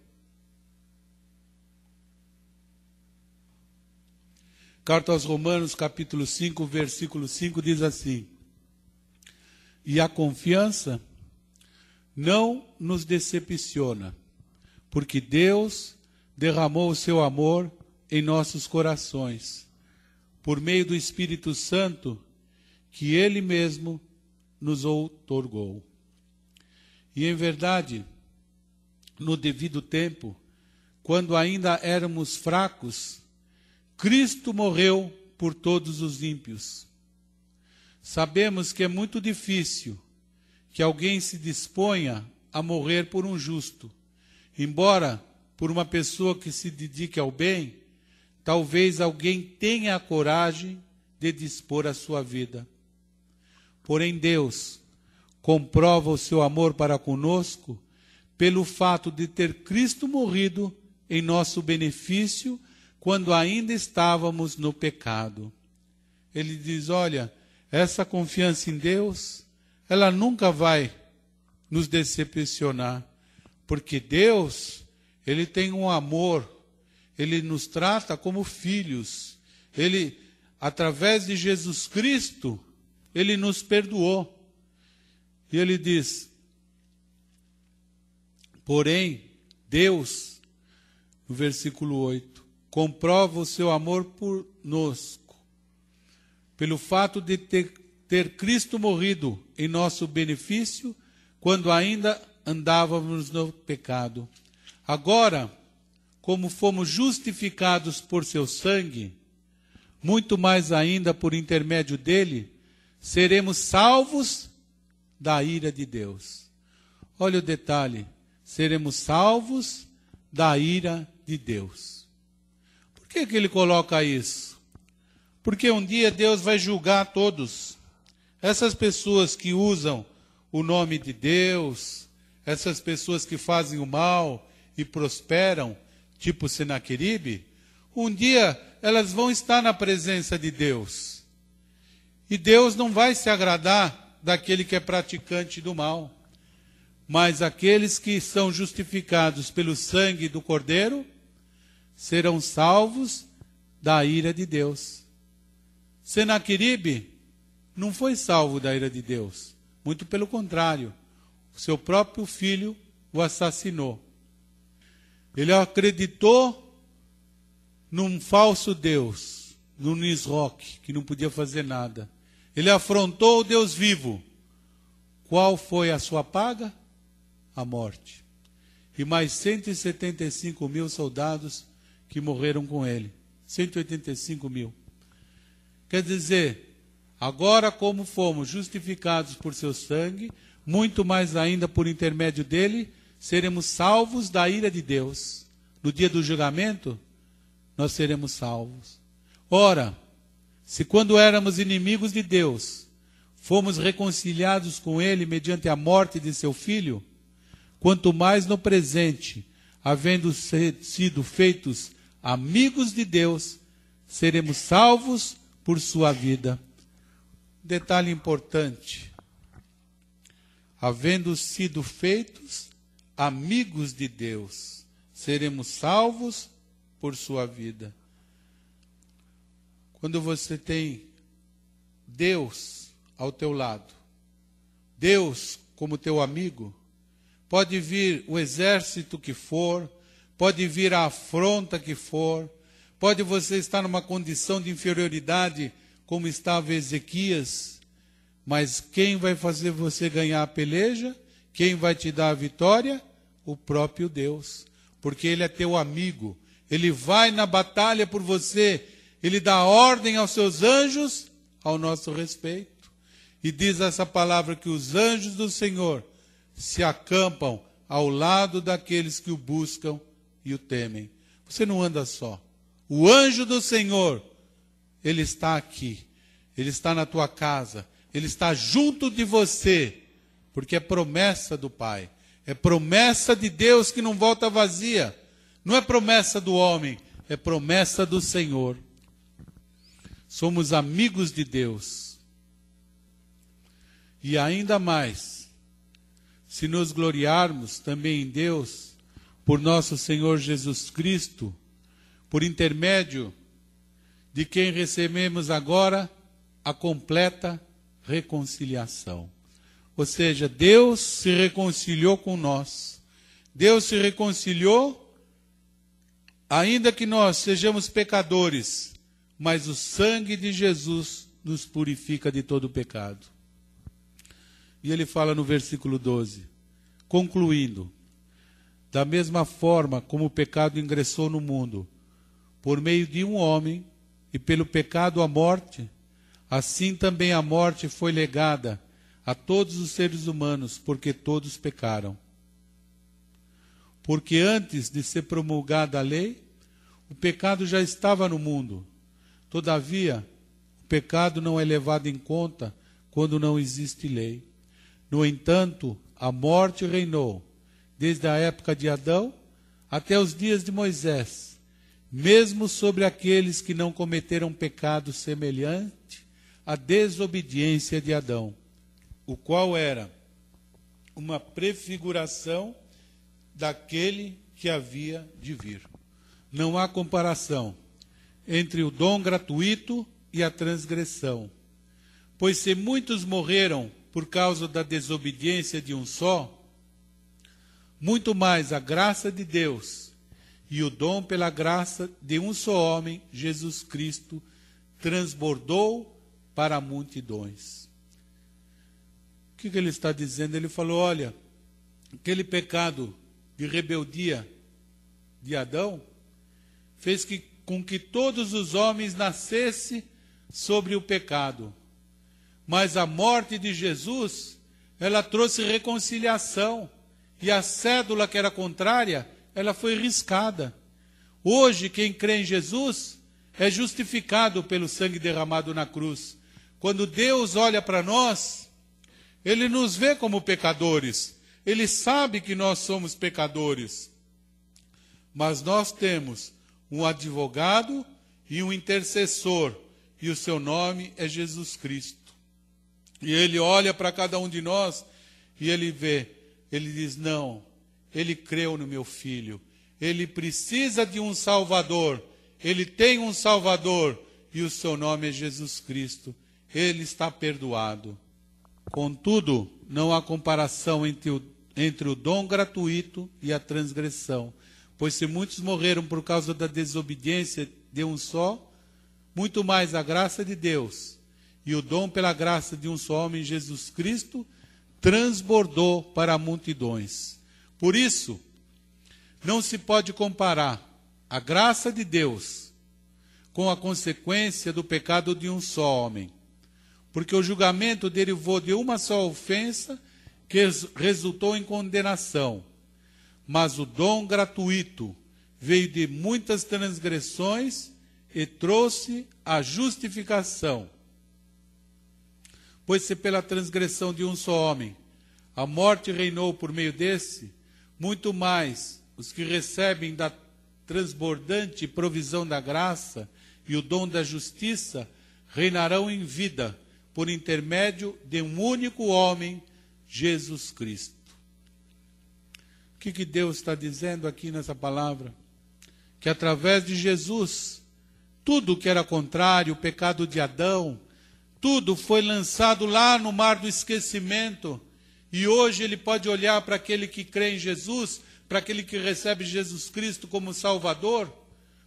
Carta aos Romanos, capítulo 5, versículo 5, diz assim: e a confiança não nos decepciona, porque Deus derramou o seu amor em nossos corações, por meio do Espírito Santo, que Ele mesmo nos outorgou. E em verdade, no devido tempo, quando ainda éramos fracos, Cristo morreu por todos os ímpios. Sabemos que é muito difícil que alguém se disponha a morrer por um justo. Embora por uma pessoa que se dedique ao bem, talvez alguém tenha a coragem de dispor a sua vida. Porém, Deus comprova o seu amor para conosco pelo fato de ter Cristo morrido em nosso benefício quando ainda estávamos no pecado. Ele diz, olha, essa confiança em Deus, ela nunca vai nos decepcionar, porque Deus, Ele tem um amor, Ele nos trata como filhos. Ele, através de Jesus Cristo, Ele nos perdoou. E Ele diz, porém, Deus, no versículo 8, comprova o seu amor por nós, pelo fato de ter Cristo morrido em nosso benefício, quando ainda andávamos no pecado. Agora, como fomos justificados por seu sangue, muito mais ainda por intermédio dele, seremos salvos da ira de Deus. Olha o detalhe, seremos salvos da ira de Deus. Por que ele coloca isso? Porque um dia Deus vai julgar todos. Essas pessoas que usam o nome de Deus, essas pessoas que fazem o mal e prosperam, tipo Senaqueribe, um dia elas vão estar na presença de Deus. E Deus não vai se agradar daquele que é praticante do mal. Mas aqueles que são justificados pelo sangue do Cordeiro serão salvos da ira de Deus. Senaqueribe não foi salvo da ira de Deus. Muito pelo contrário. O seu próprio filho o assassinou. Ele acreditou num falso Deus, num Nisroque, que não podia fazer nada. Ele afrontou o Deus vivo. Qual foi a sua paga? A morte. E mais 175 mil soldados que morreram com ele. 185 mil. Quer dizer, agora como fomos justificados por seu sangue, muito mais ainda por intermédio dele, seremos salvos da ira de Deus. No dia do julgamento, nós seremos salvos. Ora, se quando éramos inimigos de Deus, fomos reconciliados com ele mediante a morte de seu filho, quanto mais no presente, havendo sido feitos amigos de Deus, seremos salvos por sua vida. Detalhe importante. Havendo sido feitos amigos de Deus, seremos salvos por sua vida. Quando você tem Deus ao teu lado, Deus como teu amigo, pode vir o exército que for, pode vir a afronta que for, pode você estar numa condição de inferioridade, como estava Ezequias, mas quem vai fazer você ganhar a peleja? Quem vai te dar a vitória? O próprio Deus, porque Ele é teu amigo, Ele vai na batalha por você, Ele dá ordem aos seus anjos ao nosso respeito. E diz essa palavra que os anjos do Senhor se acampam ao lado daqueles que o buscam e o temem. Você não anda só. O anjo do Senhor, ele está aqui. Ele está na tua casa. Ele está junto de você. Porque é promessa do Pai. É promessa de Deus que não volta vazia. Não é promessa do homem. É promessa do Senhor. Somos amigos de Deus. E ainda mais, se nos gloriarmos também em Deus, por nosso Senhor Jesus Cristo, por intermédio de quem recebemos agora a completa reconciliação. Ou seja, Deus se reconciliou com nós. Deus se reconciliou, ainda que nós sejamos pecadores, mas o sangue de Jesus nos purifica de todo pecado. E ele fala no versículo 12, concluindo, da mesma forma como o pecado ingressou no mundo, por meio de um homem, e pelo pecado a morte, assim também a morte foi legada a todos os seres humanos, porque todos pecaram. Porque antes de ser promulgada a lei, o pecado já estava no mundo. Todavia, o pecado não é levado em conta quando não existe lei. No entanto, a morte reinou desde a época de Adão até os dias de Moisés, mesmo sobre aqueles que não cometeram pecado semelhante à desobediência de Adão, o qual era uma prefiguração daquele que havia de vir. Não há comparação entre o dom gratuito e a transgressão. Pois se muitos morreram por causa da desobediência de um só, muito mais a graça de Deus e o dom pela graça de um só homem, Jesus Cristo, transbordou para multidões. O que ele está dizendo? Ele falou, olha, aquele pecado de rebeldia de Adão fez com que todos os homens nascessem sobre o pecado. Mas a morte de Jesus, ela trouxe reconciliação. E a cédula que era contrária, ela foi riscada. Hoje, quem crê em Jesus é justificado pelo sangue derramado na cruz. Quando Deus olha para nós, Ele nos vê como pecadores. Ele sabe que nós somos pecadores. Mas nós temos um advogado e um intercessor, e o seu nome é Jesus Cristo. E Ele olha para cada um de nós e Ele vê, Ele diz, não, ele creu no meu filho, ele precisa de um Salvador, ele tem um Salvador, e o seu nome é Jesus Cristo, ele está perdoado. Contudo, não há comparação entre o dom gratuito e a transgressão, pois se muitos morreram por causa da desobediência de um só, muito mais a graça de Deus e o dom pela graça de um só homem, Jesus Cristo, transbordou para multidões. Por isso, não se pode comparar a graça de Deus com a consequência do pecado de um só homem, porque o julgamento derivou de uma só ofensa que resultou em condenação, mas o dom gratuito veio de muitas transgressões e trouxe a justificação. Pois se pela transgressão de um só homem a morte reinou por meio desse, muito mais os que recebem da transbordante provisão da graça e o dom da justiça reinarão em vida por intermédio de um único homem, Jesus Cristo. O que Deus está dizendo aqui nessa palavra? Que através de Jesus, tudo que era contrário, o pecado de Adão, tudo foi lançado lá no mar do esquecimento. E hoje ele pode olhar para aquele que crê em Jesus, para aquele que recebe Jesus Cristo como Salvador,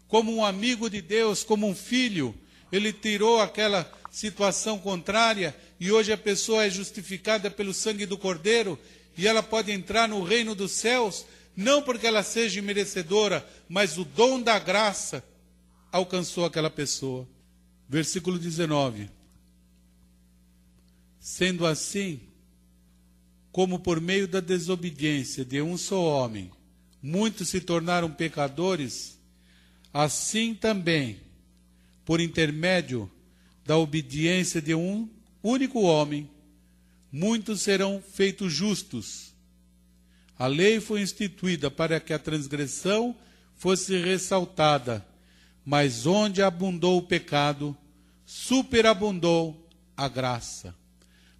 como um amigo de Deus, como um filho. Ele tirou aquela situação contrária e hoje a pessoa é justificada pelo sangue do Cordeiro e ela pode entrar no reino dos céus, não porque ela seja merecedora, mas o dom da graça alcançou aquela pessoa. Versículo 19. Sendo assim, como por meio da desobediência de um só homem, muitos se tornaram pecadores, assim também, por intermédio da obediência de um único homem, muitos serão feitos justos. A lei foi instituída para que a transgressão fosse ressaltada, mas onde abundou o pecado, superabundou a graça.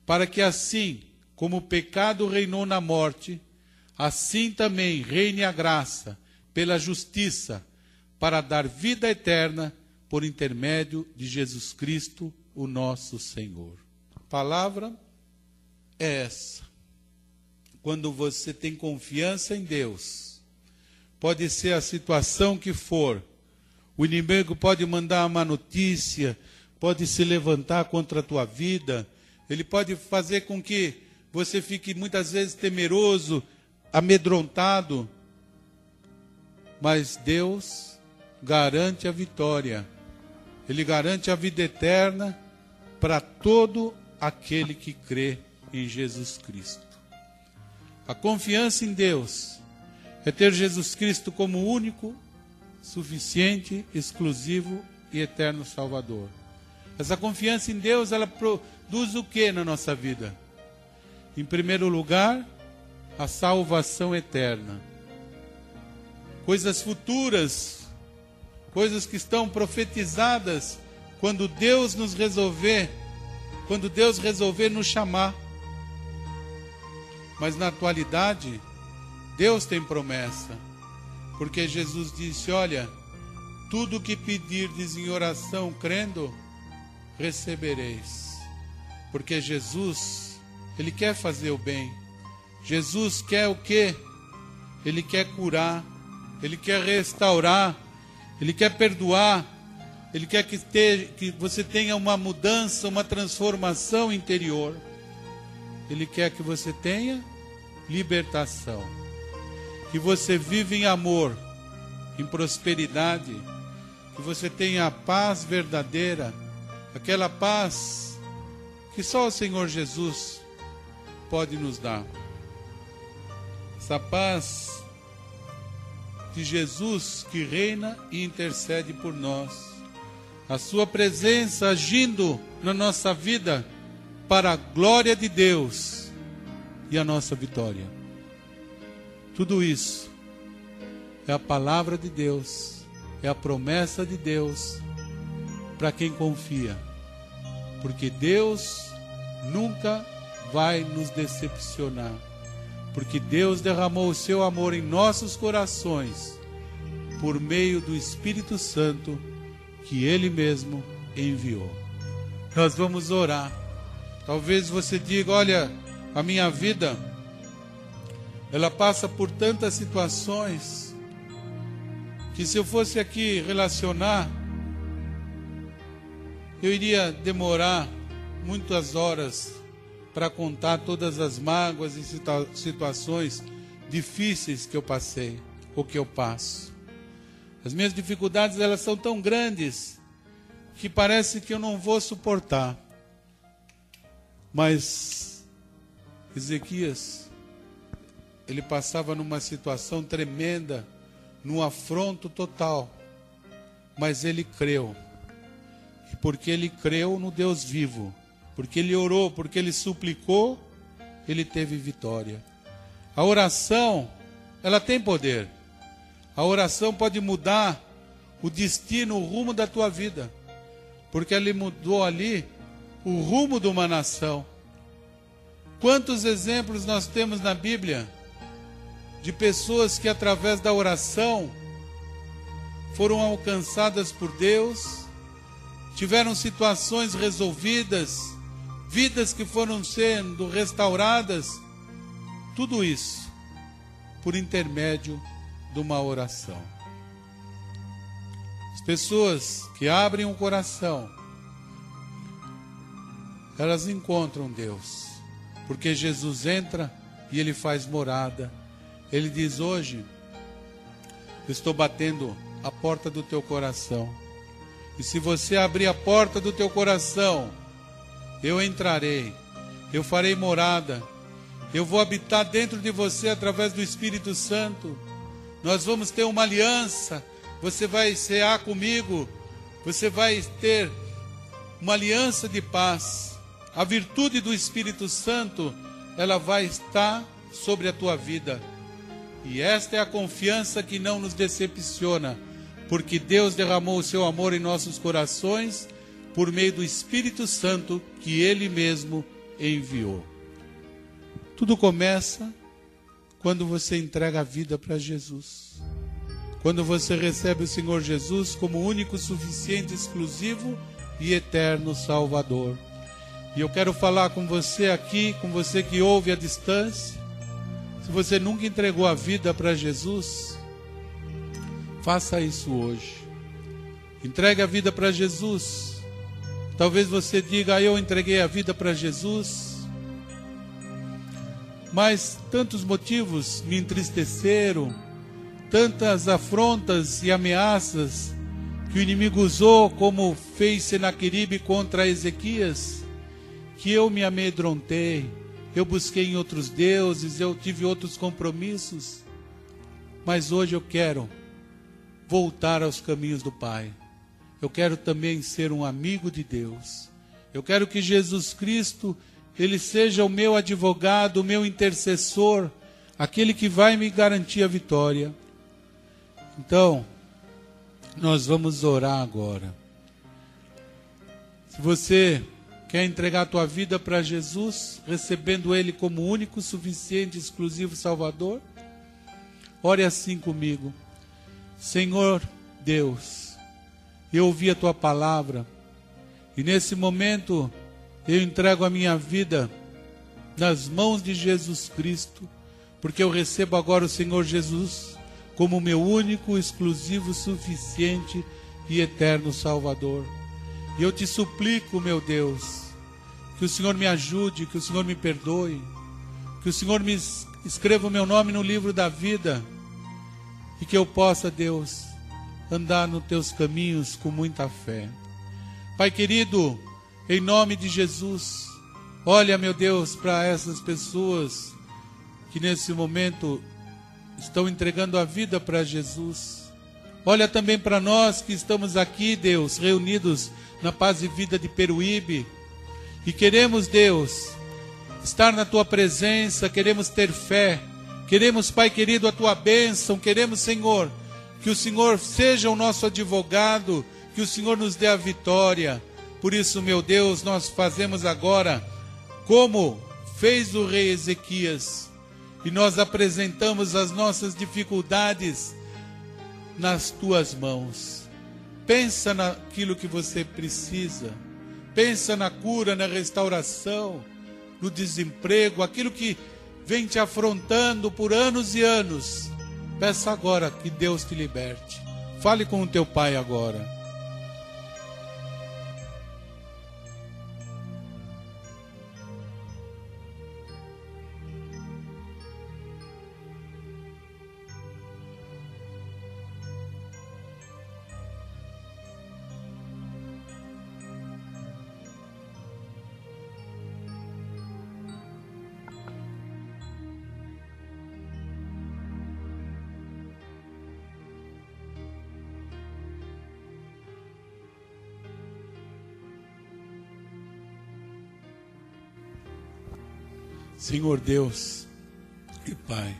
Para que assim, como o pecado reinou na morte, assim também reine a graça pela justiça, para dar vida eterna por intermédio de Jesus Cristo, o nosso Senhor. A palavra é essa. Quando você tem confiança em Deus, pode ser a situação que for, o inimigo pode mandar uma notícia, pode se levantar contra a tua vida, ele pode fazer com que você fique muitas vezes temeroso, amedrontado, mas Deus garante a vitória. Ele garante a vida eterna para todo aquele que crê em Jesus Cristo. A confiança em Deus é ter Jesus Cristo como único, suficiente, exclusivo e eterno Salvador. Essa confiança em Deus, ela produz o que na nossa vida? Em primeiro lugar, a salvação eterna. Coisas futuras, coisas que estão profetizadas quando Deus resolver nos chamar. Mas na atualidade, Deus tem promessa, porque Jesus disse, olha, tudo o que pedirdes em oração, crendo, recebereis. Porque Jesus, Ele quer fazer o bem. Jesus quer o quê? Ele quer curar, Ele quer restaurar, Ele quer perdoar, Ele quer que você tenha uma mudança, uma transformação interior. Ele quer que você tenha libertação, que você viva em amor, em prosperidade, que você tenha a paz verdadeira, aquela paz que só o Senhor Jesus pode nos dar. Essa paz de Jesus que reina e intercede por nós. A sua presença agindo na nossa vida para a glória de Deus e a nossa vitória. Tudo isso é a palavra de Deus, é a promessa de Deus para quem confia. Porque Deus nunca vai nos decepcionar. Porque Deus derramou o seu amor em nossos corações por meio do Espírito Santo que Ele mesmo enviou. Nós vamos orar. Talvez você diga, olha, a minha vida, ela passa por tantas situações, que se eu fosse aqui relacionar, eu iria demorar muitas horas para contar todas as mágoas e situações difíceis que eu passei, ou que eu passo. As minhas dificuldades, elas são tão grandes, que parece que eu não vou suportar. Mas Ezequias, ele passava numa situação tremenda, num afronto total, mas ele creu. E porque ele creu no Deus vivo, porque ele orou, porque ele suplicou, ele teve vitória. A oração, ela tem poder. A oração pode mudar o destino, o rumo da tua vida, porque ele mudou ali o rumo de uma nação. Quantos exemplos nós temos na Bíblia de pessoas que através da oração foram alcançadas por Deus, tiveram situações resolvidas, vidas que foram sendo restauradas, tudo isso por intermédio de uma oração. As pessoas que abrem o coração, elas encontram Deus, porque Jesus entra e Ele faz morada. Ele diz, hoje eu estou batendo a porta do teu coração, e se você abrir a porta do teu coração, eu entrarei, eu farei morada, eu vou habitar dentro de você através do Espírito Santo. Nós vamos ter uma aliança, você vai cear comigo, você vai ter uma aliança de paz. A virtude do Espírito Santo, ela vai estar sobre a tua vida. E esta é a confiança que não nos decepciona, porque Deus derramou o seu amor em nossos corações por meio do Espírito Santo que Ele mesmo enviou. Tudo começa quando você entrega a vida para Jesus. Quando você recebe o Senhor Jesus como único, suficiente, exclusivo e eterno Salvador. E eu quero falar com você aqui, com você que ouve à distância. Se você nunca entregou a vida para Jesus, faça isso hoje. Entregue a vida para Jesus. Talvez você diga, eu entreguei a vida para Jesus, mas tantos motivos me entristeceram, tantas afrontas e ameaças que o inimigo usou, como fez Senaqueribe contra Ezequias, que eu me amedrontei, eu busquei em outros deuses, eu tive outros compromissos, mas hoje eu quero voltar aos caminhos do Pai. eu quero também ser um amigo de Deus. Eu quero que Jesus Cristo, Ele seja o meu advogado, o meu intercessor, aquele que vai me garantir a vitória. Então, nós vamos orar agora. Se você quer entregar a tua vida para Jesus, recebendo Ele como único, suficiente, exclusivo Salvador, ore assim comigo. Senhor Deus, eu ouvi a tua palavra e nesse momento eu entrego a minha vida nas mãos de Jesus Cristo, porque eu recebo agora o Senhor Jesus como meu único, exclusivo, suficiente e eterno Salvador. E eu te suplico, meu Deus, que o Senhor me ajude, que o Senhor me perdoe, que o Senhor me escreva o meu nome no livro da vida e que eu possa, Deus, andar nos teus caminhos com muita fé. Pai querido, em nome de Jesus, olha, meu Deus, para essas pessoas que nesse momento estão entregando a vida para Jesus. Olha também para nós que estamos aqui, Deus, reunidos na Paz e Vida de Peruíbe, e queremos, Deus, estar na tua presença, queremos ter fé, queremos, Pai querido, a tua bênção, queremos, Senhor, que o Senhor seja o nosso advogado, que o Senhor nos dê a vitória. Por isso, meu Deus, nós fazemos agora como fez o rei Ezequias, e nós apresentamos as nossas dificuldades nas tuas mãos. Pensa naquilo que você precisa, pensa na cura, na restauração, no desemprego, aquilo que vem te afrontando por anos e anos. Peça agora que Deus te liberte. Fale com o teu Pai agora. Senhor Deus e Pai,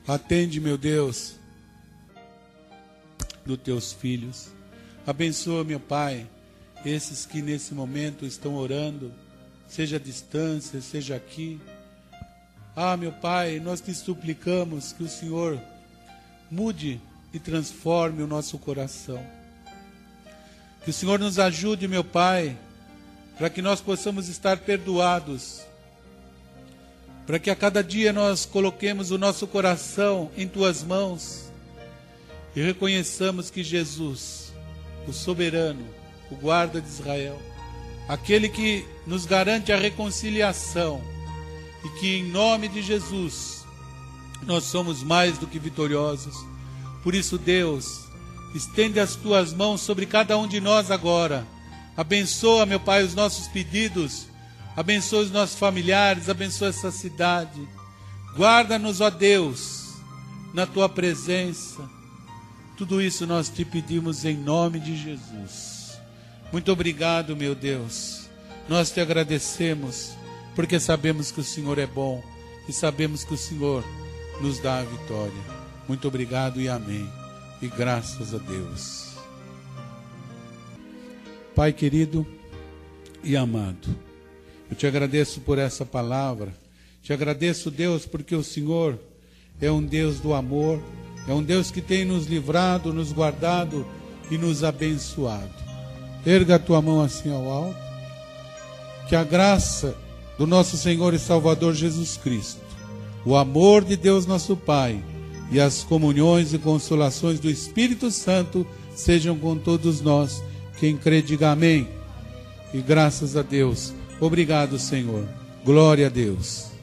atende, meu Deus, dos teus filhos. Abençoa, meu Pai, esses que nesse momento estão orando, seja à distância, seja aqui. Meu Pai, nós te suplicamos que o Senhor mude e transforme o nosso coração. Que o Senhor nos ajude, meu Pai, para que nós possamos estar perdoados, para que a cada dia nós coloquemos o nosso coração em tuas mãos e reconheçamos que Jesus, o soberano, o guarda de Israel, aquele que nos garante a reconciliação, e que em nome de Jesus nós somos mais do que vitoriosos. Por isso, Deus, estende as tuas mãos sobre cada um de nós agora. Abençoa, meu Pai, os nossos pedidos. Abençoa os nossos familiares, abençoa essa cidade. Guarda-nos, ó Deus, na tua presença. Tudo isso nós te pedimos em nome de Jesus. Muito obrigado, meu Deus. Nós te agradecemos, porque sabemos que o Senhor é bom e sabemos que o Senhor nos dá a vitória. Muito obrigado e amém. E graças a Deus. Pai querido e amado, eu te agradeço por essa palavra. Te agradeço, Deus, porque o Senhor é um Deus do amor, é um Deus que tem nos livrado, nos guardado e nos abençoado. Erga a tua mão assim ao alto. Que a graça do nosso Senhor e Salvador Jesus Cristo, o amor de Deus nosso Pai e as comunhões e consolações do Espírito Santo sejam com todos nós. Quem crê, diga amém. E graças a Deus. Obrigado, Senhor. Glória a Deus.